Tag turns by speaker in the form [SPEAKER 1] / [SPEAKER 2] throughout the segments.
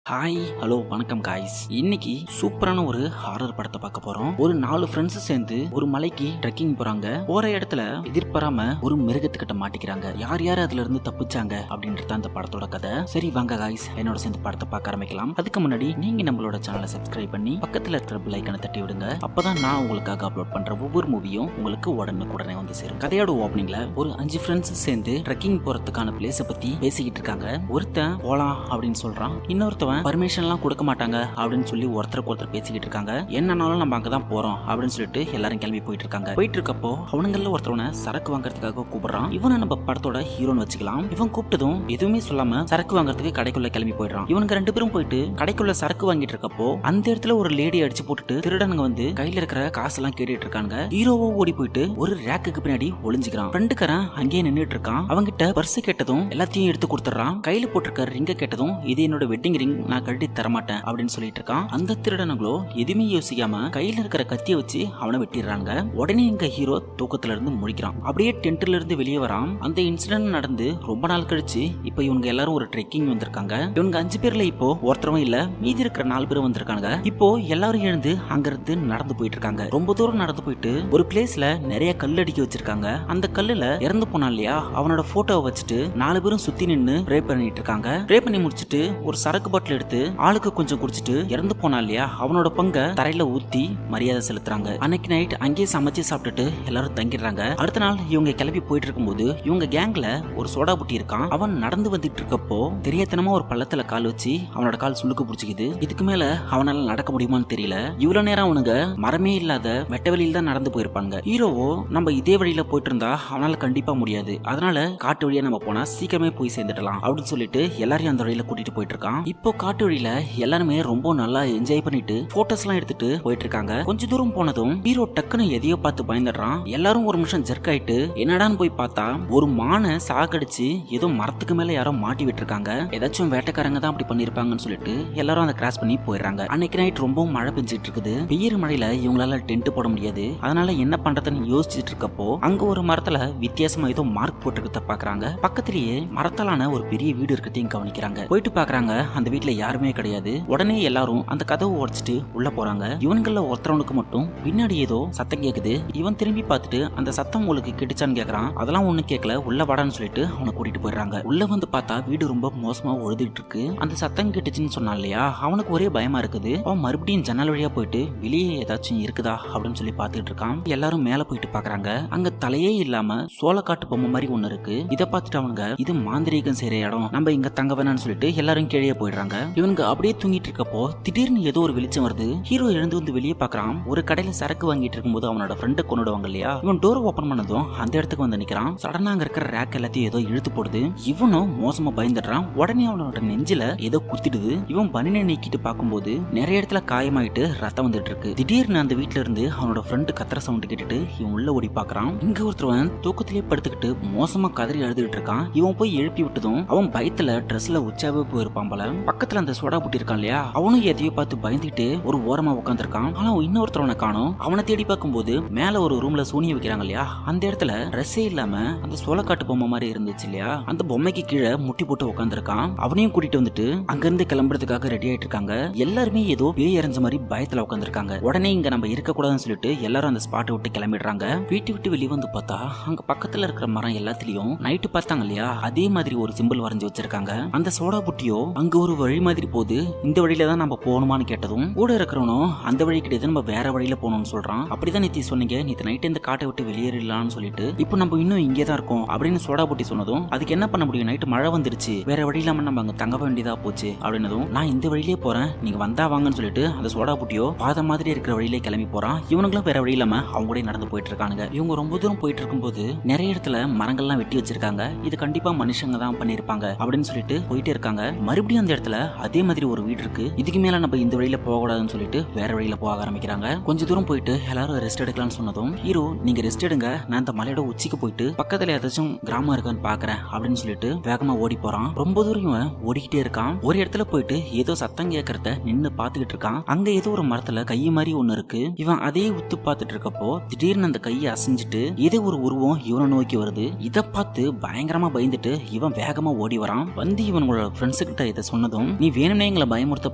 [SPEAKER 1] Hi hello வணக்கம் guys. இன்னைக்கு சூப்பரான ஒரு ஹாரர் படத்தை பார்க்க போறோம். ஒரு 4 ஃப்ரெண்ட்ஸ் சேர்ந்து ஒரு மலைக்கு ட்ரெக்கிங் போறாங்க. போற இடத்துல எதிர்பாராம ஒரு மிருகத்துக்கிட்ட மாட்டிக்கிறாங்க. யார் யார் அதுல இருந்து தப்பிச்சாங்க அப்படின்றது அந்த படத்தோட கதை. சரி வாங்க காய்ஸ், என்னோட சேர்ந்து படத்தை பார்க்க ஆரம்பிக்கலாம். அதுக்கு முன்னாடி நீங்க நம்மளோட சேனலை சப்ஸ்கிரைப் பண்ணி பக்கத்துல இருக்கிற பெல் ஐகானை தட்டி விடுங்க. அப்பதான் நான் உங்களுக்காக அப்லோட் பண்ற ஒவ்வொரு மூவியும் உங்களுக்கு உடனே வந்து சேரும். கதையோட ஓப்பனிங்ல ஒரு 5 ஃப்ரெண்ட்ஸ் சேர்ந்து ட்ரெக்கிங் போறதுக்கான பிளேஸை பத்தி பேசிக்கிட்டு இருக்காங்க. ஒருத்தன் போலாம் அப்படின்னு சொல்றான், இன்னொருத்தவன் பர்மிஷன் எல்லாம் கொடுக்க மாட்டாங்க அப்படின்னு சொல்லி ஒருத்தருக்கு ஒருத்தர் பேசிக்கிட்டு இருக்காங்க. என்னன்னாலும் நம்ம அங்கதான் போறோம் அப்படின்னு சொல்லிட்டு எல்லாரும் கிளம்பி போயிட்டு இருக்காங்க. போயிட்டு இருக்கப்போ அவனுங்கள்ல ஒருத்தவனை சரக்கு வாங்குறதுக்காக கூப்பிடுறான். இவனை நம்ம படத்தோட ஹீரோன்னு வச்சுக்கலாம். இவன் கூப்பிட்டதும் எதுவுமே சொல்லாம சரக்கு வாங்குறதுக்கு கடைக்குள்ள கிளம்பி போயிடுறான். இவனுங்க 2 பேரும் போயிட்டு கடைக்குள்ள சரக்கு வாங்கிட்டு இருக்கப்போ அந்த இடத்துல ஒரு லேடி அடிச்சு போட்டுட்டு திருடனுங்க வந்து கையில இருக்கிற காசெல்லாம் கேட்டுட்டு இருக்காங்க. ஹீரோவோ ஓடி போயிட்டு ஒரு ரேக்குக்கு பின்னாடி ஒளிஞ்சுக்கிறான். ஃப்ரெண்டுக்காரன் அங்கேயே நின்றுட்டு இருக்கான். அவங்கிட்ட பர்ஸ் கேட்டதும் எல்லாத்தையும் எடுத்து கொடுத்துறான். கையில போட்டிருக்க ரிங்க கேட்டதும் இது என்னோட வெட்டிங் ரிங், நான் கழட்டி தரமாட்டேன் அப்படின்னு சொல்லிட்டு இருக்கான். அந்த திருடனுங்களோ எதுவுமே யோசிக்காம கையில இருக்கிற கத்தியை வச்சு அவனை வெட்டிடுறாங்க. உடனே எங்க ஹீரோ தூக்கத்துல இருந்து முழிக்கிறான். அப்படியே டென்ட்ல இருந்து வெளியே வரான். அந்த இன்சிடென்ட் நடந்து ரொம்ப நாள் கழிச்சு இப்ப இவங்க எல்லாரும் ஒரு ட்ரெக்கிங் வந்திருக்காங்க. இவங்க 5 பேர்ல இப்போ ஒருத்தரும் இல்ல, மீதி இருக்கிற 4 பேரும் வந்திருக்காங்க. இப்போ எல்லாரும் எழுந்து அங்க இருந்து நடந்து போயிட்டு இருக்காங்க. ரொம்ப தூரம் நடந்து போயிட்டு ஒரு பிளேஸ்ல நிறைய கல் அடிக்க வச்சிருக்காங்க. அந்த கல்லுல இறந்து போனான் இல்லையா, அவனோட போட்டோவை வச்சுட்டு 4 பேரும் சுத்தி நின்னு ப்ரே பண்ணிட்டு இருக்காங்க. ப்ரே பண்ணி முடிச்சிட்டு ஒரு சரக்கு பாட்டில் எடுத்து ஆளுக்கு கொஞ்சம் குடிச்சிட்டு இறந்து போனா இல்லையா அவனோட பங்க தரையில ஊத்தி மரியாதை செலுத்துறாங்க. அன்னைக்கு நைட் அங்கேயே சமைச்சு சாப்பிட்டுட்டு எல்லாரும் தங்கிடுறாங்க. அடுத்த நாள் இவங்க கிளம்பி போயிட்டு இருக்கும்போது இவங்க கேங்ல ஒரு சோடா புட்டி இருக்கான். அவன் நடந்து வந்துட்டு இருக்கப்போ தெரியாதனமா ஒரு பள்ளத்துல கால் வச்சு அவனோட கால் சுளுக்கு பிடிச்சிக்குது. இதுக்கு மேல அவனால நடக்க முடியுமான்னு தெரியல. இவ்வளவு நேரம் அவனுங்க மரமே இல்லாத வெட்ட வெளியில தான் நடந்து போயிருப்பாங்க. ஹீரோவோ நம்ம இதே வழியில போயிட்டு இருந்தா அவனால கண்டிப்பா முடியாது, அதனால காட்டு வழியா நம்ம போனா சீக்கிரமே போய் சேர்ந்துடலாம் அப்படின்னு சொல்லிட்டு எல்லாரையும் அந்த வழியில கூட்டிட்டு போயிட்டு இருக்கான். இப்போ காட்டு வழியில எல்லாருமே ரொம்ப நல்லா என்ஜாய் பண்ணிட்டு போட்டோஸ் எல்லாம் எடுத்துட்டு போயிட்டு இருக்காங்க. கொஞ்ச தூரம் போனதும் ஹீரோ டக்குன்னு எதையோ பார்த்து பயந்துடுறான். எல்லாரும் ஒரு நிமிஷம் ஜெர்க் ஆயிட்டு என்னடான்னு போய் பார்த்தா ஒரு மானை சாகடிச்சு ஏதோ மரத்துக்கு மேல யாரோ மாட்டி விட்டுருக்காங்க. ஏதாச்சும் வேட்டைக்காரங்க தான் அப்படி பண்ணிருப்பாங்கன்னு சொல்லிட்டு எல்லாரும் அதை கிராஸ் பண்ணி போயிடுறாங்க. அன்னைக்கு நைட் ரொம்ப மழை பெஞ்சிட்டு இருக்குது. பெய்யற மழையில இவங்களால டென்ட் போட முடியாது. அதனால என்ன பண்றதுன்னு யோசிச்சுட்டு இருக்கப்போ அங்க ஒரு மரத்துல வித்தியாசமா ஏதோ மார்க் போட்டுருக்கத பாக்குறாங்க. பக்கத்திலேயே மரத்தாலான ஒரு பெரிய வீடு இருக்கத்தையும் கவனிக்கிறாங்க. போயிட்டு பாக்குறாங்க, அந்த வீட்டுல யாருமே கிடையாது. உடனே எல்லாரும் அந்த கதவை உடைச்சிட்டு உள்ள போறாங்க. இவன்கள ஒருத்தவனுக்கு மட்டும் பின்னாடி ஏதோ சத்தம் கேக்குது. இவன் திரும்பி பார்த்துட்டு அந்த சத்தம் உங்களுக்கு கேட்டுச்சான்னு கேக்குறான். அதெல்லாம் ஒண்ணு கேட்கல, உள்ள வாடான்னு சொல்லிட்டு அவனை கூட்டிட்டு போயிடுறாங்க. உள்ள வந்து பார்த்தா வீடு ரொம்ப மோசமா ஒழுதுட்டு இருக்கு. அந்த சத்தம் கேட்டுச்சுன்னு சொன்னான் இல்லையா, அவனுக்கு ஒரே பயமா இருக்குது. அவன் மறுபடியும் ஜன்னல் வழியா போயிட்டு வெளியே ஏதாச்சும் இருக்குதா அப்படின்னு சொல்லி பார்த்துட்டு இருக்கான். எல்லாரும் மேல போயிட்டு பாக்குறாங்க. அங்க தலையே இல்லாம சோளக்காட்டு பொம்மை மாதிரி ஒண்ணு இருக்கு. இதை பார்த்துட்டு அவனுங்க இது மாந்திரீகம் செய்யற இடம், நம்ம இங்க தங்க வேணாம்னு சொல்லிட்டு எல்லாரும் கீழே போயிடுறாங்க. இவனுங்க அப்படியே தூங்கிட்டு இருக்கப்போ திடீர்னு ஏதோ ஒரு வெளிச்சம் வருது. ஹீரோ எழுந்து வந்து வெளியே பாக்குறான். ஒரு கடையில சரக்கு வாங்கிட்டு இருக்கும்போது அவனோட ஃப்ரெண்டை கொண்டுடுவாங்க இல்லையா, இவன் டோர் ஓபன் பண்ணதும் அந்த இடத்துக்கு வந்து நிக்கிறான். சடனா அங்க இருக்கிற ரேக் எல்லாத்தையும் ஏதோ இழுத்து போடுது. இவனும் மோசமா பயந்துடுறான். உடனே அவனோட நெஞ்சில ஏதோ குத்திடுது. இவன் பனினை நீக்கிட்டு பார்க்கும்போது நிறைய இடத்துல காயமாயிட்டு ரத்தம் வந்துட்டு இருக்கு. திடீர்னு அந்த வீட்டுல இருந்து அவனோட ஃப்ரெண்டு கத்துற சவுண்ட் கேட்டுட்டு இவன் உள்ள ஓடி பாக்குறான். இங்க ஒருத்தவன் தூக்கத்திலே படுத்துக்கிட்டு மோசமா கதறி அழுதுகிட்டு இருக்கான். இவன் போய் எழுப்பி விட்டதும் அவன் பயத்துல ட்ரெஸ்ல உச்சாவே போயிருப்பான் போல. பக்கத்துல அந்த சோடா புட்டி இருக்கான் இல்லையா, அவனும் எதையோ பார்த்து பயந்துட்டு ஒரு ஓரமா உட்காந்துருக்கான். ஆனா இன்னொருத்தவனை காணோம். அவனை தேடி பார்க்கும்போது மேல ஒரு ரூம்ல சூனிய வைக்கிறாங்க இல்லையா, அந்த இடத்துல ட்ரெஸ்ஸே இல்லாம அந்த சோளக்காட்டு பொம்மை மாதிரி இருந்துச்சு இல்லையா, அந்த பொம்மைக்கு கீழே முட்டி போட்டு உட்காந்துருக்கான். அவனையும் கூட்டிட்டு வந்துட்டு அங்கிருந்து கிளம்புறதுக்காக ரெடி ஆயிட்டு இருக்காங்க. எல்லாருமே ஏதோ பேய் எறிஞ்ச மாதிரி பயத்துல உட்காந்துருக்காங்க. உடனே இங்க நம்ம இருக்க கூடாதுன்னு சொல்லிட்டு எல்லாரும் அந்த ஸ்பாட்டை விட்டு கிளம்பிடுறாங்க. வீட்டை விட்டு வெளியே வந்து பார்த்தா அங்க பக்கத்துல இருக்கிற மரம் எல்லாத்துலயும் நைட்டு பார்த்தாங்க இல்லையா, அதே மாதிரி ஒரு சிம்பிள் வரைஞ்சு வச்சிருக்காங்க. அந்த சோடா புட்டியோ அங்க ஒரு வழி மாதிரி போகுது. இந்த வழியில தான் நம்ம போகணுமான்னு கேட்டதும் கூட இருக்கிறவனும் அந்த வழி கிடையாது, நம்ம வேற வழியில போகணும்னு சொல்றான். அப்படிதான் நேத்தி சொன்னீங்க, நேத்து நைட் இந்த காட்டை விட்டு வெளியேறலாம்னு சொல்லிட்டு இப்போ நம்ம இன்னும் இங்கே தான் இருக்கோம் அப்படின்னு சோடா புட்டி சொன்னதும் அதுக்கு என்ன பண்ண முடியும், நைட்டு மழை வந்துருச்சு, வேற வழி இல்லாம நம்ம அங்க தங்க வேண்டியதா போச்சு அப்படின்னதும் நான் இந்த வழியிலே போறேன், நீங்க வந்தா வாங்கன்னு சொல்லிட்டு அந்த சோடா புட்டியோ பாத மாதிரி இருக்கிற வழியிலே கிளம்பி போறான். இவனுங்களும் வேற வழி இல்லாம அவங்க கூட நடந்து போயிட்டு இருக்கானுங்க. இவங்க ரொம்ப தூரம் போயிட்டு இருக்கும்போது நிறைய இடத்துல மரங்கள்லாம் வெட்டி வச்சிருக்காங்க. இது கண்டிப்பா மனுஷங்க தான் பண்ணிருப்பாங்க அப்படின்னு சொல்லிட்டு போயிட்டே இருக்காங்க. மறுபடியும் அந்த இடத்துல அதே மாதிரி ஒரு வீடு இருக்கு. இதுக்கு மேல நம்ம இந்த வழியில போக கூடாதுன்னு சொல்லிட்டு வேற வழியில போக ஆரம்பிக்கிறாங்க. கொஞ்ச தூரம் போயிட்டு எல்லாரும் ரெஸ்ட் எடுக்கலாம்னு சொன்னதும் ஹீரோ நீங்க ரெஸ்ட் எடுங்க, நான் இந்த மலையோட உச்சிக்கு போயிட்டு பக்கத்துல ஏதாச்சும் கிராமம் இருக்கான்னு பாக்குறேன் அப்படின்னு சொல்லிட்டு வேகமா ஓடி போறான். ரொம்ப தூரம் இவன் ஓடிக்கிட்டே இருக்கான். ஒரு இடத்துல போயிட்டு ஏதோ சத்தம் கேட்கறத நின்னு பாத்துக்கிட்டு இருக்கான். அங்க ஏதோ ஒரு மரத்துல கை மாதிரி ஒண்ணு இருக்கு. இவன் அதே உத்து பாத்துட்டு இருக்கப்போ திடீர்னு அந்த கையை அசைஞ்சிட்டு ஏதோ ஒரு உருவம் இவனை நோக்கி வருது. இதை பார்த்து பயங்கரமா பயந்துட்டு இவன் வேகமா ஓடி வரான். வந்து இவனோட ஃப்ரெண்ட்ஸ் கிட்ட இதை சொன்னதும் நீ வேணும்னே எங்களை பயமுறுத்த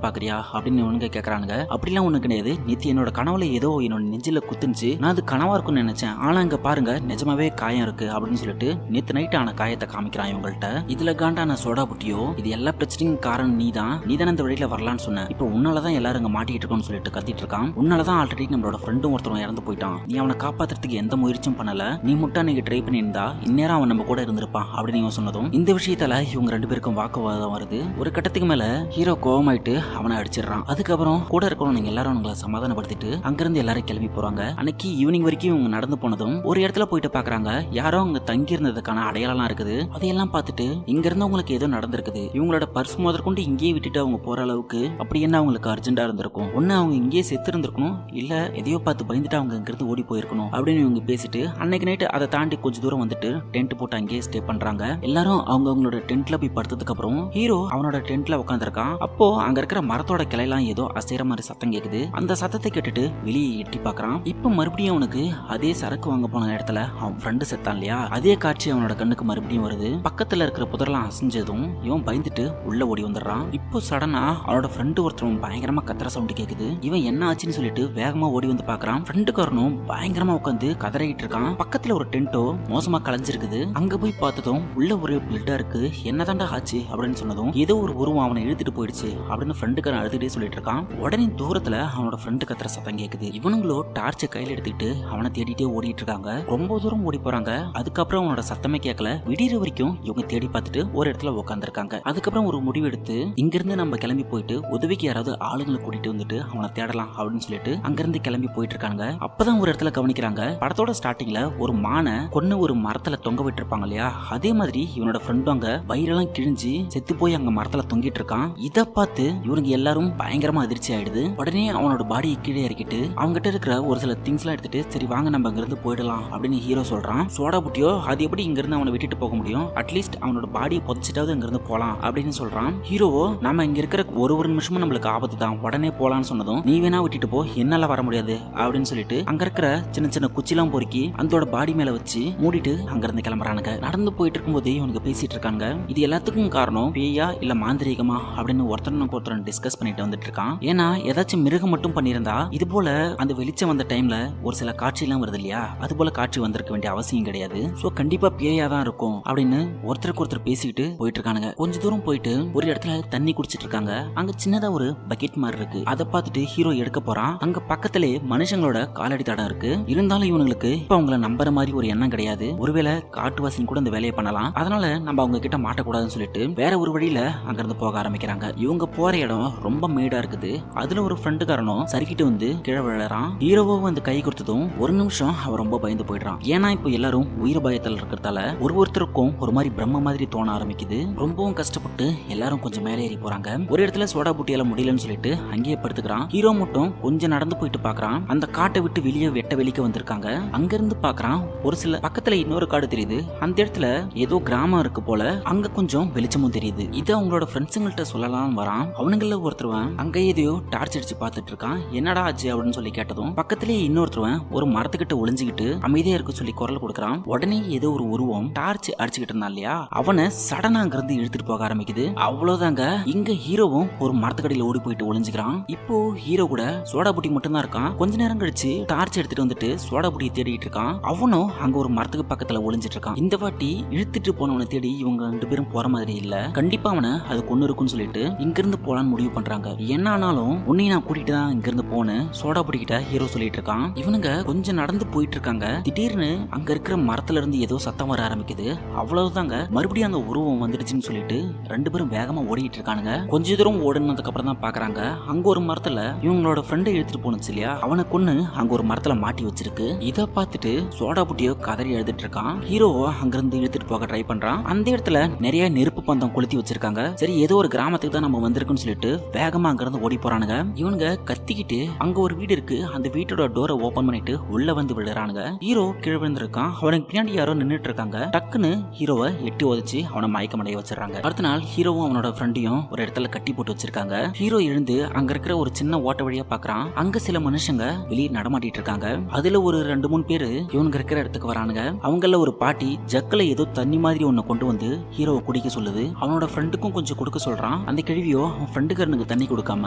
[SPEAKER 1] பாக்குறியா அப்படின்னு இவனுங்க கேக்குறானுங்க. அப்படிலாம் ஒண்ணு கிடையாது, நேத்து என்னோட கனவுல ஏதோ என்னோட நெஞ்சில குத்துனுச்சு, நான் அது கனவா இருக்கும்னு நினைச்சேன், ஆனா இங்க பாருங்க நிஜமாவே காயம் இருக்கு அப்படின்னு சொல்லிட்டு நேத்து நைட் ஆன காயத்தை காமிக்கிறான் இவங்கள்ட்ட. இதுல காண்டான சோடா புட்டியோ, இது எல்லா பிரச்சனையும் காரணம் நீதான் அந்த வழியில வரலான்னு சொன்ன, இப்ப உன்னாலதான் எல்லாரும் இங்க மாட்டிட்டு இருக்கோம்னு சொல்லிட்டு கத்திட்டு இருக்கான். உன்னாலதான் ஆல்ரெடி நம்மளோட ஃப்ரெண்டும் ஒருத்தரும் இறந்து போயிட்டான், நீ அவனை காப்பாத்துறதுக்கு எந்த முயற்சியும் பண்ணல, நீ மட்டும் நீங்க ட்ரை பண்ணியிருந்தா இந்நேரம் அவன் நம்ம கூட இருந்திருப்பான் அப்படின்னு இவன் சொன்னதும் இந்த விஷயத்தால இவங்க ரெண்டு பேருக்கும் வாக்குவாதம் வருது. ஒரு கட்டத்துக்கு மேல ஹீரோ கோவமாயிட்டு அவனை அடிச்சிடறான். அதுக்கப்புறம் கூட இருக்கணும் நீங்க எல்லாரும் உங்களை சமாதானப்படுத்திட்டு அங்கிருந்து எல்லாரும் கிளம்பி போறாங்க. அன்னைக்கு ஈவினிங் வரைக்கும் இவங்க நடந்து போனதும் ஒரு இடத்துல போயிட்டு பாக்குறாங்க, யாரோ அங்க தங்கி இருந்ததுக்கான அடையாளம் இருக்குது. அதையெல்லாம் பார்த்துட்டு இங்க இருந்து உங்களுக்கு ஏதோ நடந்திருக்குது, இவங்களோட பர்ஸ் முதற்கொண்டு இங்கேயே விட்டுட்டு அவங்க போற அளவுக்கு அப்படி என்ன அவங்களுக்கு அர்ஜென்டா இருந்திருக்கும், ஒன்னு அவங்க இங்கேயே செத்து இருந்திருக்கணும், இல்ல எதையோ பார்த்து பயந்துட்டு அவங்க இங்கிருந்து ஓடி போயிருக்கணும் அப்படின்னு இவங்க பேசிட்டு அன்னைக்கு நைட்டு அதை தாண்டி கொஞ்சம் தூரம் வந்துட்டு டென்ட் போட்டு அங்கேயே ஸ்டே பண்றாங்க. எல்லாரும் அவங்களோட டென்ட்ல போய் படுத்ததுக்கு அப்புறம் ஹீரோ அவனோட டென்ட்ல உட்காந்துருக்கான். அப்போ அங்க இருக்கிற மரத்தோட கிளையெல்லாம் ஏதோ அசைற மாதிரி சத்தம் கேக்குது. அந்த சத்தத்தை கேட்டுட்டு வெளியே எட்டி பாக்குறான். இப்ப மறுபடியும் அவனுக்கு அதே சரக்கு வாங்க போன இடத்துல அவன் ஃப்ரெண்டு செத்தான் இல்லையா, அதே காட்சி அவனோட கண்ணுக்கு மறுபடியும் வருது. பக்கத்துல இருக்கிற புதரெல்லாம் அசைஞ்சதும் இவன் பயந்துட்டு உள்ள ஓடி வந்துடுறான். இப்போ சடனா அவனோட ஃப்ரெண்டு ஒருத்தரும் பயங்கரமா கத்துற சவுண்ட் கேக்குது. இவன் என்ன ஆச்சுன்னு சொல்லிட்டு வேகமா ஓடி வந்து பாக்குறான். ஃப்ரெண்டுக்காரனும் பயங்கரமா உட்காந்து கதறிட்டு இருக்கான். பக்கத்துல ஒரு டென்ட்டோ மோசமா கலைஞ்சிருக்குது. அங்க போய் பார்த்ததும் உள்ள ஒரே பிளட்டா இருக்கு, என்னதான்டா ஆச்சு அப்படின்னு சொன்னதும் ஏதோ ஒரு உருவம் அவனை இழுத்துட்டு போயிடுச்சு அப்படின்னு ஃப்ரெண்டுக்காரன் அழுதுட்டே சொல்லிட்டு இருக்கான். உடனே தூரத்துல அவனோட ஃப்ரெண்டு கத்துற சத்தம் கேக்குது. இவனுங்களோ டார்ச்சை கையில எடுத்துக்கிட்டு அவனை தேடிட்டே ஓடிட்டு இருக்காங்க. ரொம்ப தூரம் ஓடி போறாங்க. அதுக்கப்புறம் அவனோட சத்தமே கேட்கல. விடிற வரைக்கும் இவங்க தேடி பார்த்துட்டு ஒரு இடத்துல உட்காந்துருக்காங்க. அதுக்கப்புறம் ஒரு முடிவு எடுத்து இங்கிருந்து நம்ம கிளம்பி போயிட்டு உதவிக்கு யாராவது ஆளுங்களை கூட்டிட்டு வந்துட்டு அவனை தேடலாம் அப்படின்னு சொல்லிட்டு அங்கிருந்து கிளம்பி போயிட்டு இருக்காங்க. அப்பதான் ஒரு இடத்துல கவனிக்கிறாங்க, படத்தோட ஸ்டார்டிங்ல ஒரு மானை கொன்னு ஒரு மரத்துல தொங்க விட்டு இருப்பாங்க இல்லையா, அதே மாதிரி இவனோட ஃப்ரெண்டும் அங்க வயிறெல்லாம் கிழிஞ்சு செத்து போய் அங்க மரத்துல தொங்கிட்டு இருக்கான். இத பார்த்து இவனுங்க எல்லாரும் பயங்கரமா அதிர்ச்சி ஆயிடுது. உடனே அவனோட பாடியை கீழே இறக்கிட்டு அவங்க கிட்ட இருக்கிற ஒரு சில திங்ஸ் எல்லாம் எடுத்துட்டு சரி வாங்க நம்ம அங்க இருந்து போயிடலாம் அப்படின்னு ஹீரோ சொல்றான். சோடா புட்டியோ அது எப்படி இங்க இருந்து அவனை விட்டுட்டு போக முடியும், அட்லீஸ்ட் அவனோட பாடியை புதைச்சிட்டாவது இங்க இருந்து போலாம் அப்படின்னு சொல்றான். ஹீரோவோ நம்ம இங்க இருக்கிற ஒரு நிமிஷமும் நம்மளுக்கு ஆபத்து தான், உடனே போலான்னு சொன்னதும் நீ வேணா விட்டுட்டு போ, என்னால வர முடியாது அப்படின்னு சொல்லிட்டு அங்க இருக்கிற சின்ன சின்ன குச்சிலாம் பொறுக்கி அதோட பாடி மேல வச்சு மூடிட்டு அங்க இருந்து கிளம்புறானுங்க. நடந்து போயிட்டு இருக்கும்போது இவனுக்கு பேசிட்டு இருக்காங்க. இது எல்லாத்துக்கும் காரணம் பேயா இல்ல மாந்திரீகமா அப்படின்னு ஒருத்தர் டிஸ்கஸ் பண்ணிட்டு வந்துட்டு இருக்கான். ஏன்னா ஏதாச்சும் மிருகம் மட்டும் பண்ணியிருந்தா இது போல அந்த வெளிச்சம் வந்த டைம்ல ஒரு சில காட்சி எல்லாம் வருது இல்லையா, அது போல காட்சி வந்திருக்க வேண்டிய அவசியம் கிடையாது. சோ கண்டிப்பா பேயா தான் இருக்கும் அப்படின்னு ஒருத்தருக்கு ஒருத்தர் பேசிட்டு போயிட்டு இருக்கானுங்க. கொஞ்ச தூரம் போயிட்டு ஒரு இடத்துல தண்ணி குடிச்சிட்டு இருக்காங்க. அங்க சின்னதா ஒரு பக்கெட் மாதிரி இருக்கு. அதை பார்த்துட்டு ஹீரோ எடுக்க போறான். அங்க பக்கத்திலே மனுஷங்களோட காலடி தடம் இருக்கு. இருந்தாலும் இவங்களுக்கு இப்ப அவங்கள நம்புற மாதிரி ஒரு எண்ணம் கிடையாது. ஒருவேளை காட்டுவாசின் கூட இந்த வேலையை பண்ணலாம், அதனால நம்ம அவங்க கிட்ட மாட்டக்கூடாதுன்னு சொல்லிட்டு வேற ஒரு வழியில அங்க இருந்து போக ஆரம்பிக்கிறாங்க. இவங்க போற இடம் ரொம்ப மேடா இருக்குது. அதுல ஒரு ஃப்ரெண்டுக்காரனும் சரிக்கிட்டு வந்து கீழே விழறான். ஹீரோவோ வந்து கை கொடுத்ததும் ஒரு நிமிஷம் அவன் ரொம்ப பயந்து போயிடுறான். ஏன்னா இப்போ எல்லாரும் உயிர் பயத்தில் இருக்கிறதால ஒருத்தருக்கும் ஒரு மாதிரி பிரம்ம மாதிரி தோண ஆரம்பிக்குது. ரொம்பவும் கஷ்டப்பட்டு எல்லாரும் கொஞ்சம் மேலே ஏறி போறாங்க. ஒரு இடத்துல சோடா புட்டியால முடியலன்னு சொல்லிட்டு அங்கேயே படுத்துக்கிறான். ஹீரோ மட்டும் கொஞ்சம் நடந்து போயிட்டு பாக்குறான். அந்த காட்டை விட்டு வெளியே வெட்ட வெளிக்க வந்திருக்காங்க. அங்க இருந்து பாக்குறான் ஒரு சில பக்கத்துல இன்னொரு காடு தெரியுது. அந்த இடத்துல ஏதோ கிராமம் இருக்கு போல. அங்க கொஞ்சம் வெளிச்சமும் தெரியுது. இதை அவங்களோட ஃப்ரெண்ட்ஸுங்கள்ட்ட சொல்லலாம் வரான். அவனுங்கள ஒருத்தருவன் அங்க எதையோ டார்ச் அடிச்சு பார்த்துட்டு இருக்கான். என்னடா ஆச்சு அப்படின்னு சொல்லி கேட்டதும் பக்கத்திலேயே இன்னொருத்தருவன் ஒரு மரத்துக்கிட்ட ஒளிஞ்சுக்கிட்டு அமைதியா இருக்க சொல்லி குரல் கொடுக்கறான். உடனே ஏதோ ஒரு உருவம் டார்ச் அடிச்சுக்கிட்டு இருந்தான் இல்லையா, அவனை சடனா அங்க இருந்து இழுத்துட்டு போக ஆரம்பிக்குது. அவ்வளவுதாங்க. இங்க ஹீரோவும் ஒரு மரத்துக்கடியில ஓடி போயிட்டு ஒளிஞ்சுக்கிறான். இப்போ ஹீரோ கூட சோடா புட்டி மட்டும் தான் இருக்கான். கொஞ்ச நேரம் கழிச்சு டார்ச் எடுத்துட்டு வந்துட்டு சோடா புட்டியை தேடிட்டு இருக்கான். அவனும் அங்க ஒரு மரத்துக்கு பக்கத்துல ஒளிஞ்சிட்டு இருக்கான். இந்த வாட்டி இழுத்துட்டு போனவனை தேடி இவங்க ரெண்டு பேரும் போற மாதிரி இல்ல. கண்டிப்பா அவனை அது கொண்டு இருக்குன்னு சொல்லிட்டு இங்க இருந்து போலான்னு முடிவு பண்றாங்க. என்ன ஆனாலும் உன்னை நான் கூட்டிட்டு தான் இங்க இருந்து போனேன் சோடா புட்டிக்கிட்ட ஹீரோ சொல்லிட்டு இருக்கான். இவனுங்க கொஞ்சம் நடந்து போயிட்டு இருக்காங்க. திடீர்னு அங்க இருக்கிற மரத்துல இருந்து ஏதோ சத்தம் வர ஆரம்பிக்குது. அவ்வளவுதாங்க. மறுபடியும் அந்த உருவம் வந்துடுச்சுன்னு சொல்லிட்டு ரெண்டு பேரும் வேகமா ஓடிட்டு இருக்கானுங்க. கொஞ்ச தூரம் ஓடுனதுக்கு அப்புறம் தான் பாக்குறாங்க அங்க ஒரு மரத்துல இவங்களோட ஃப்ரெண்டை எடுத்துட்டு போனுச்சு இல்லையா, அவனை கொன்னு அங்க ஒரு மரத்துல மாட்டி வச்சிருக்கு. இத பார்த்துட்டு சோடா புட்டியோ கதறி எழுதிட்டு இருக்கான். ஹீரோவோ அங்கிருந்து இழுத்துட்டு போக ட்ரை பண்றான். அந்த இடத்துல நிறைய நெருப்பு பந்தம் கொளுத்தி வச்சிருக்காங்க. சரி ஏதோ ஒரு கிராமத்துக்கு தான் நம்ம வந்திருக்குன்னு சொல்லிட்டு வேகமா அங்க இருந்து ஓடி போறானுங்க. இவனுங்க கத்திக்கிட்டு அங்க ஒரு வீடு இருக்கு, அந்த வீட்டோட டோரை ஓபன் பண்ணிட்டு உள்ள வந்து விழுறானுங்க. ஹீரோ கீழே விழுந்திருக்கான். அவனுக்கு பின்னாடி யாரோ நின்னுட்டு இருக்காங்க. டக்குன்னு ஹீரோவை எட்டி உதச்சு அவனை மயக்கமடைய வச்சிடறாங்க. அடுத்த நாள் ஹீரோவும் அவனோட ஃப்ரெண்டையும் ஒரு இடத்துல கட்டி போட்டு வச்சிருக்காங்க. ஹீரோ எழுந்து அங்க இருக்கிற ஒரு சின்ன ஓட்ட வழியா பாக்குறான். அங்க சில மனுஷங்க வெளியே நடமாட்டிட்டு இருக்காங்க. அதுல ஒரு 2-3 பேரு இவனுங்க இருக்கிற இடத்துக்கு வரானுங்க. அவங்கள ஒரு பாட்டி ஜக்கல ஏதோ தண்ணி மாதிரி ஒண்ணு கொண்டு வந்து ஹீரோவை குடிக்க சொல்லுது. அவனோட ஃப்ரெண்டுக்கும் கொஞ்சம் கொடுக்க சொல்றான். போறான். அந்த கிழவியோ அவன் ஃப்ரெண்டுக்காரனுக்கு தண்ணி கொடுக்காம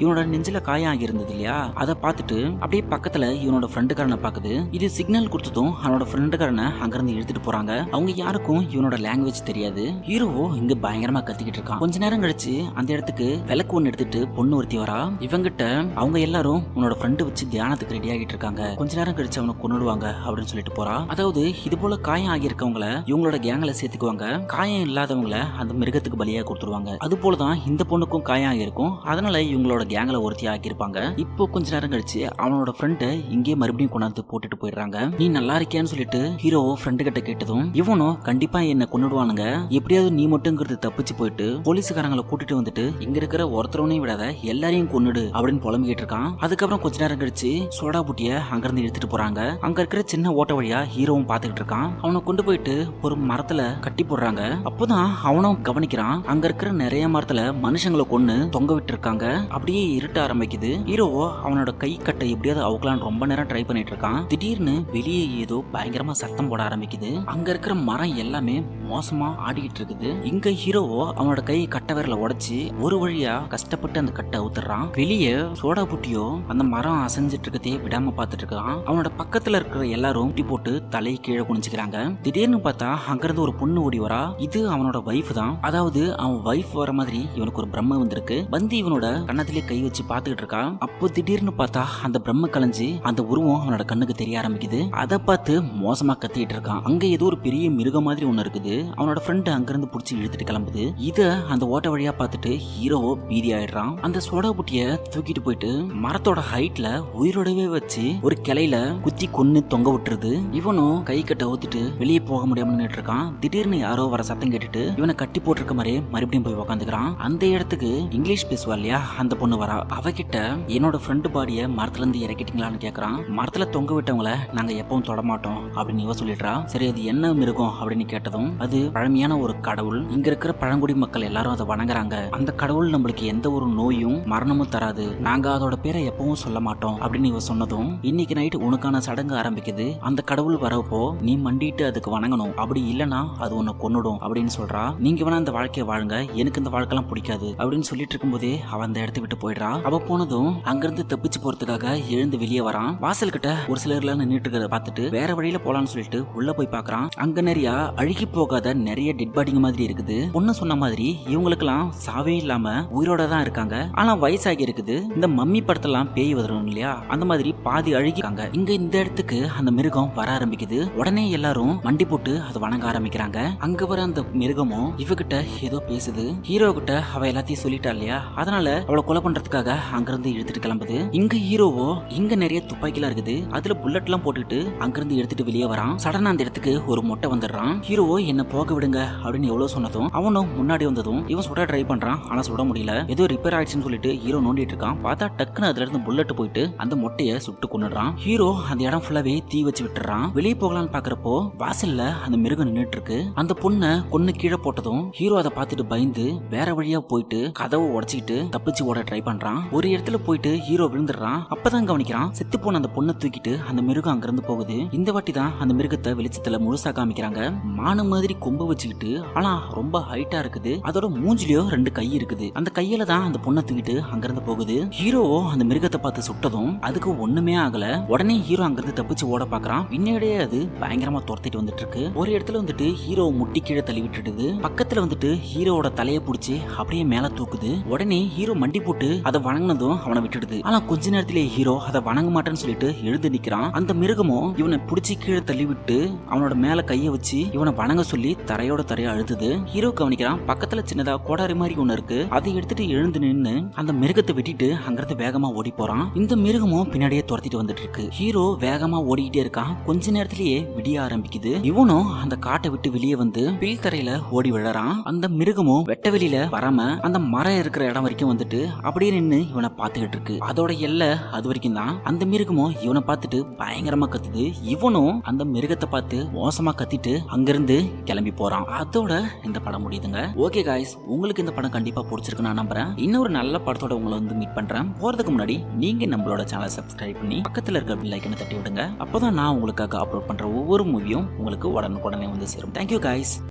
[SPEAKER 1] இவனோட நெஞ்சில காயம் ஆகி இருந்தது இல்லையா, அதை பார்த்துட்டு அப்படியே பக்கத்துல இவனோட ஃப்ரெண்டுக்காரனை பாக்குது. இது சிக்னல் கொடுத்ததும் அவனோட ஃப்ரெண்டுக்காரனை அங்கிருந்து இழுத்துட்டு போறாங்க. அவங்க யாருக்கும் இவனோட லாங்குவேஜ் தெரியாது. ஹீரோவோ இங்க பயங்கரமா கத்திக்கிட்டு இருக்கான். கொஞ்ச நேரம் கழிச்சு அந்த இடத்துக்கு விளக்கு ஒன்னு எடுத்துட்டு பொண்ணு ஒருத்தி வரா. இவங்கிட்ட அவங்க எல்லாரும் உன்னோட ஃப்ரெண்டு வச்சு தியானத்துக்கு ரெடி ஆகிட்டு இருக்காங்க, கொஞ்ச நேரம் கழிச்சு அவனை கொன்னுடுவாங்க அப்படின்னு சொல்லிட்டு போறா. அதாவது இது போல காயம் ஆகியிருக்கவங்கள இவங்களோட கேங்ல சேர்த்துக்குவாங்க, காயம் இல்லாதவங்கள அந்த மிருகத்துக்கு பலியா கொடுத்துருவாங்க. அது போலதான் இந்த பொண்ணுக்கும் காயம் ஆகியிருக்கும், அதனால இவங்களோட கேங்ல ஒருத்தி ஆக்கியிருப்பாங்க. இப்போ கொஞ்ச நேரம் கழிச்சு அவனோட ஃப்ரெண்டை இங்கே மறுபடியும் கொண்டாந்து போட்டுட்டு போயிடுறாங்க. நீ நல்லா இருக்கியான்னு சொல்லிட்டு ஹீரோ ஃப்ரெண்டு கிட்ட கேட்டதும் இவனும் கண்டிப்பா என்ன கொன்னுடுவானுங்க, எப்படியாவது நீ மட்டுங்கிறது தப்பிச்சு போயிட்டு போலீஸ்காரங்களை கூட்டிட்டு வந்துட்டு இங்க இருக்கிற ஒருத்தரவனையும் விடாத எல்லாரையும் கொன்னுடு அப்படின்னு புலம்பிக்கிட்டு இருக்கான். அதுக்கப்புறம் கொஞ்ச நேரம் கழிச்சு சோடா புட்டிய அங்கிருந்து எடுத்துட்டு போறாங்க. அங்க இருக்கிற சின்ன ஓட்ட வழியா ஹீரோவும் பாத்துக்கிட்டு இருக்கான். அவனை கொண்டு போயிட்டு ஒரு மரத்துல கட்டி போடுறாங்க. அப்போதான் அவனும் கவனிக்கிறான், அங்க இருக்கிற நிறைய மரத்துல மனுஷங்களை கொன்னு தொங்க விட்டு இருக்காங்க. அப்படியே இருட்ட ஆரம்பிக்குது. ஹீரோவோ அவனோட கை கட்டை எப்படியாவது அவுக்கலான்னு ரொம்ப நேரம் ட்ரை பண்ணிட்டு இருக்கான். திடீர்னு வெளியே ஏதோ பயங்கரமா சத்தம் போட ஆரம்பிக்குது. அங்க இருக்கிற மரம் எல்லாமே மோசமா ஆடிக்கிட்டு இருக்குது. இங்க ஹீரோவோ அவனோட கை கட்ட விரல உடைச்சு ஒரு வழியா கஷ்டப்பட்டு அந்த கட்டை அவுத்துறான். வெளியே சோடா புட்டியோ அந்த மரம் அசைஞ்சிட்டு இருக்கதே விடாம பாத்துட்டு இருக்கான். அவனோட பக்கத்துல இருக்கிற எல்லாரும் முட்டி போட்டு தலையை கீழே குனிஞ்சுக்கிறாங்க. திடீர்னு பார்த்தா அங்கிருந்து ஒரு பொண்ணு ஓடி வரா. இது அவனோட வைஃப் தான். அதாவது அவன் வைஃப் வர மாதிரி இவனுக்கு ஒரு பிரம்ம வந்திருக்கு. வந்து இவனோட கண்ணத்திலே கை வச்சு பாத்துக்கிட்டு இருக்கான். அப்போ திடீர்னு பார்த்தா அந்த பிரம்ம கலைஞ்சு அந்த உருவம் அவனோட கண்ணுக்கு தெரிய ஆரம்பிக்குது. அதை பார்த்து மோசமா கத்திட்டு இருக்கான். அங்க ஏதோ ஒரு பெரிய மிருகம் மாதிரி ஒண்ணு இருக்குது. அவனோட ஃப்ரெண்ட் அங்கிருந்து புடிச்சு இழுத்துட்டு கிளம்புது. இத அந்த ஓட்ட வழியா பார்த்துட்டு ஹீரோவோ பீதி ஆயிடுறான். அந்த சோடா புட்டிய தூக்கிட்டு போயிட்டு மரத்தோட ஹைட்ல உயிரோடவே வச்சு ஒரு கிளையில குத்தி கொன்னு தொங்க விட்டுருது. இவனும் கை கட்ட ஊத்திட்டு வெளியே போக முடியாம நின்னுட்டு இருக்கான். திடீர்னு யாரோ வர சத்தம் கேட்டுட்டு இவனை கட்டி போட்டிருக்க மாதிரி மறுபடியும் போய் உக்காந்துக்கிறான். அந்த இடத்துக்கு இங்கிலீஷ் பேசுவா இல்லையா அந்த பொண்ணு வரா. அவகிட்ட என்னோட ஃப்ரெண்டு பாடிய மரத்துல இருந்து இறக்கிட்டீங்களான்னு கேக்குறான். மரத்துல தொங்க விட்டவங்கள நாங்க எப்பவும் தொடமாட்டோம் அப்படின்னு இவ சொல்லிடுறா. சரி அது என்ன மிருகம் அப்படின்னு கேட்டதும் அது பழமையான ஒரு கடவுள், இங்க இருக்கிற பழங்குடி மக்கள் எல்லாரும் அதை வணங்குறாங்க, அந்த கடவுள் நம்மளுக்கு எந்த ஒரு நோயும் மரணமும் தராது, நாங்க அதோட பேரை எப்பவும் சொல்ல மாட்டோம் அப்படின்னு இவ சொன்னதும் இன்னைக்கு நைட் உனக்கான சடங்கு ஆரம்பிக்குது, அந்த கடவுள் வரப்போ நீ மண்டிட்டு அதுக்கு வணங்கணும், அப்படி இல்லனா அது உன்னை கொன்னுடும் அப்படின்னு சொல்றா. நீங்க வேணா அந்த வாழ்க்கையை வாழுங்க, எனக்கு இந்த வாழ்க்கைலாம் பிடிக்காது அப்படின்னு சொல்லிட்டு இருக்கும்போதே அவன் அந்த இடத்த விட்டு போயிடுறா. அவ போனதும் அங்கிருந்து தப்பிச்சு போறதுக்காக எழுந்து வெளியே வரான். வாசல் கிட்ட ஒரு சிலர்ல நின்றுட்டு இருக்கிறத பார்த்துட்டு வேற வழியில போலான்னு சொல்லிட்டு உள்ள போய் பாக்குறான். அங்க நிறைய அழுகி போகாத நிறைய டெட் பாடிங்க மாதிரி இருக்குது. பொண்ணு சொன்ன மாதிரி இவங்களுக்கு எல்லாம் சாவே இல்லாம உயிரோட தான் இருக்காங்க, ஆனா வயசாகி இருக்குது. இந்த மம்மி படத்தெல்லாம் பேய் வரும் இல்லையா அந்த மாதிரி பாதி அழுகிக்காங்க. இங்க இந்த இடத்துக்கு அந்த மிருகம் வர ஆரம்பிக்குது. உடனே எல்லாரும் மண்டி போட்டு அதை வணங்க ஆரம்பிக்கிறாங்க. அங்க வர அந்த மிருகமும் இவகிட்ட ஏதோ பேசுது. ஹீரோ கிட்ட அவ எல்லாத்தையும் சொல்லிட்டா இல்லையா, அதனால அவளை கொலை பண்றதுக்காக அங்கிருந்து எடுத்துட்டு கிளம்புது. இங்க ஹீரோவோ இங்க நிறைய துப்பாக்கிலாம் இருக்குது, அதுல புல்லட் எல்லாம் போட்டுட்டு அங்கிருந்து எடுத்துட்டு வெளியே வரான். சடனா அந்த இடத்துக்கு ஒரு மொட்டை வந்துடுறான். ஹீரோவோ என்ன போக விடுங்க அப்படின்னு எவ்வளவு சொன்னதும் அவனும் முன்னாடி வந்ததும் இவன் சுட ட்ரை பண்றான், ஆனா சுட முடியல. ஏதோ ரிப்பேர் ஆயிடுச்சுன்னு சொல்லிட்டு ஹீரோ நோண்டிட்டு இருக்கான். பார்த்தா டக்குன்னு அதுல இருந்து புல்லட் போயிட்டு அந்த மொட்டையை சுட்டு கொன்னுடுறான். ஹீரோ அந்த இடம் ஃபுல்லாவே தீ வச்சு விட்டுறான். வெளியே போகலான்னு பாக்குறப்போ வாசல்ல அந்த மிருகம் நின்னுட்டு இருக்கு. அந்த பொண்ணை கொன்னு கீழே போட்டதும் ஹீரோ அதை பார்த்துட்டு பயந்து வேற வழியா போயிட்டு கதவை உடைச்சிட்டு தப்பிச்சு ஓட ட்ரை பண்றான். ஒரு இடத்துல போயிட்டு ஹீரோ விழுந்துடுறான். அப்பதான் கவனிக்கிறான் செத்து போன அந்த பொண்ணை தூக்கிட்டு அந்த மிருகம் அங்கிருந்து போகுது. இந்த வாட்டி தான் அந்த மிருகத்தை வெளிச்சத்துல முழுசா காமிக்கிறாங்க. மான மாதிரி கொம்பு வச்சுக்கிட்டு ஆனா ரொம்ப ஹைட்டா இருக்குது. அதோட மூஞ்சிலயோ 2 கை இருக்குது. அந்த கையில தான் அந்த பொண்ணை தூக்கிட்டு அங்கிருந்து போகுது. ஹீரோவோ அந்த மிருகத்தை பார்த்து சுட்டதும் அதுக்கு ஒண்ணுமே ஆகல. உடனே ஹீரோ அங்கிருந்து தப்பிச்சு ஓட பாக்குறான். பின்னாடியே அது பயங்கரமா துரத்திட்டு வந்துட்டு இருக்கு. ஒரு இடத்துல வந்துட்டு ஹீரோ முட்டி கீழே தள்ளி விட்டுடுது. பக்கத்துல வந்துட்டு ஹீரோவோட தலையை பிடிச்சி அப்படியே மேல தூக்குது. உடனே ஹீரோ மண்டி போட்டு அதை வணங்கினதும் அவனை விட்டுடுது. ஆனா கொஞ்ச நேரத்திலே ஹீரோ அதை வணங்க மாட்டேன்னு சொல்லிட்டு எழுந்து நிக்கிறான். அந்த மிருகமும் இவனை பிடிச்சி கீழே தள்ளி விட்டு அவனோட மேல கைய வச்சு இவனை வணங்க சொல்லி தரையோட தரையா அழுத்துது. ஹீரோ கவனிக்கிறான் பக்கத்துல சின்னதா கோடாரி மாதிரி ஒண்ணு இருக்கு. அதை எடுத்துட்டு எழுந்து நின்னு அந்த மிருகத்தை வெட்டிட்டு அங்கிருந்து வேகமா ஓடி போறான். இந்த மிருகமும் பின்னாடியே துரத்திட்டு வந்துட்டு இருக்கு. ஹீரோ வேகமா ஓடிக்கிட்டே இருக்கான். கொஞ்ச நேரத்திலேயே விடிய ஆரம்பிக்குது. இவனும் அந்த காட்டை விட்டு வெளியே வந்து பில் தரையில ஓடி விழறான். அந்த மிருகமும் வெட்ட வெளியில வராம அந்த மரம் இருக்கிற இடம் வரைக்கும் வந்துட்டு அப்படியே நின்னு இவனை பாத்துக்கிட்டு இருக்கு. அதோட எல்லை அது வரைக்கும் தான். அந்த மிருகமும் இவனை பார்த்துட்டு பயங்கரமா கத்துது. இவனும் அந்த மிருகத்தை பார்த்து மோசமா கத்திட்டு அங்கிருந்து கிளம்பி போறான். அதோட இந்த படம் முடியுதுங்க. ஓகே காய்ஸ், உங்களுக்கு இந்த படம் கண்டிப்பா பிடிச்சிருக்கு நான் நம்புறேன். இன்னொரு நல்ல படத்தோட உங்களை வந்து மீட் பண்றேன். போறதுக்கு முன்னாடி நீங்க நம்மளோட சேனலை சப்ஸ்கிரைப் பண்ணி பக்கத்துல இருக்க பெல் ஐக்கனை தட்டி விடுங்க. அப்பதான் நான் உங்களுக்காக அப்லோட் பண்ற ஒவ்வொரு மூவியும் உங்களுக்கு உடனுக்குடனே வந்து சேரும். Thank you guys.